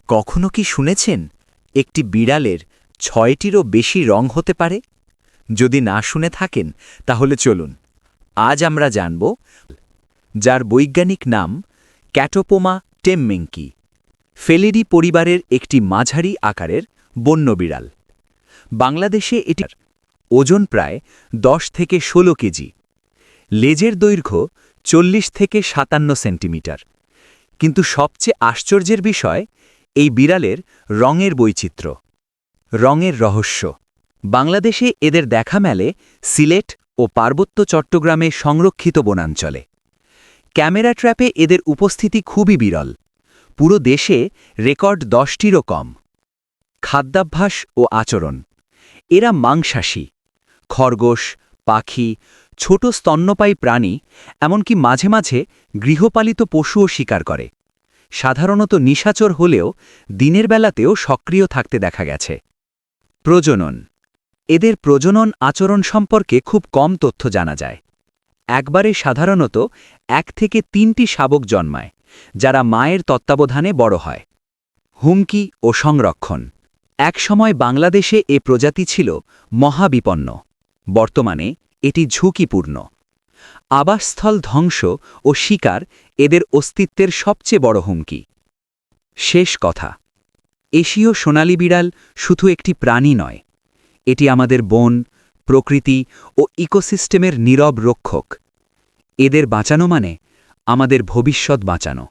কখনো কি শুনেছেন একটি বিড়ালের ৬টিরও বেশি রং হতে পারে? যদি না শুনে থাকেন তাহলে চলুন আজ আমরা জানব যার বৈজ্ঞানিক নাম ক্যাটোপোমা টেমমেঙ্কি, ফেলিডি পরিবারের একটি মাঝারি আকারের বন্য বিড়াল। বাংলাদেশে এটির ওজন প্রায় ১০ থেকে ১৬ কেজি, লেজের দৈর্ঘ্য ৪০ থেকে ৫৭ সেন্টিমিটার। কিন্তু সবচেয়ে আশ্চর্যের বিষয় এই বিড়ালের রঙের বৈচিত্র্য, রঙের রহস্য। বাংলাদেশে এদের দেখা মেলে সিলেট ও পার্বত্য চট্টগ্রামে সংরক্ষিত বনাঞ্চলে। ক্যামেরা ট্র্যাপে এদের উপস্থিতি খুবই বিরল, পুরো দেশে রেকর্ড ১০টিরও কম। খাদ্যাভ্যাস ও আচরণ: এরা মাংসাশী, খরগোশ, পাখি, ছোট স্তন্যপায়ী প্রাণী, এমনকি মাঝে মাঝে গৃহপালিত পশুও শিকার করে। সাধারণত নিশাচর হলেও দিনের বেলাতেও সক্রিয় থাকতে দেখা গেছে। প্রজনন: এদের প্রজনন আচরণ সম্পর্কে খুব কম তথ্য জানা যায়। একবারে সাধারণত ১ থেকে ৩টি শাবক জন্মায়, যারা মায়ের তত্ত্বাবধানে বড় হয়। হুমকি ও সংরক্ষণ: একসময় বাংলাদেশে এ প্রজাতি ছিল মহাবিপন্ন, বর্তমানে এটি ঝুঁকিপূর্ণ। আবাসস্থল ধ্বংস ও শিকার এদের অস্তিত্বের সবচেয়ে বড় হুমকি। শেষ কথা, এশীয় সোনালী বিড়াল শুধু একটি প্রাণী নয়, এটি আমাদের বন, প্রকৃতি ও ইকোসিস্টেমের নীরব রক্ষক। এদের বাঁচানো মানে আমাদের ভবিষ্যৎ বাঁচানো।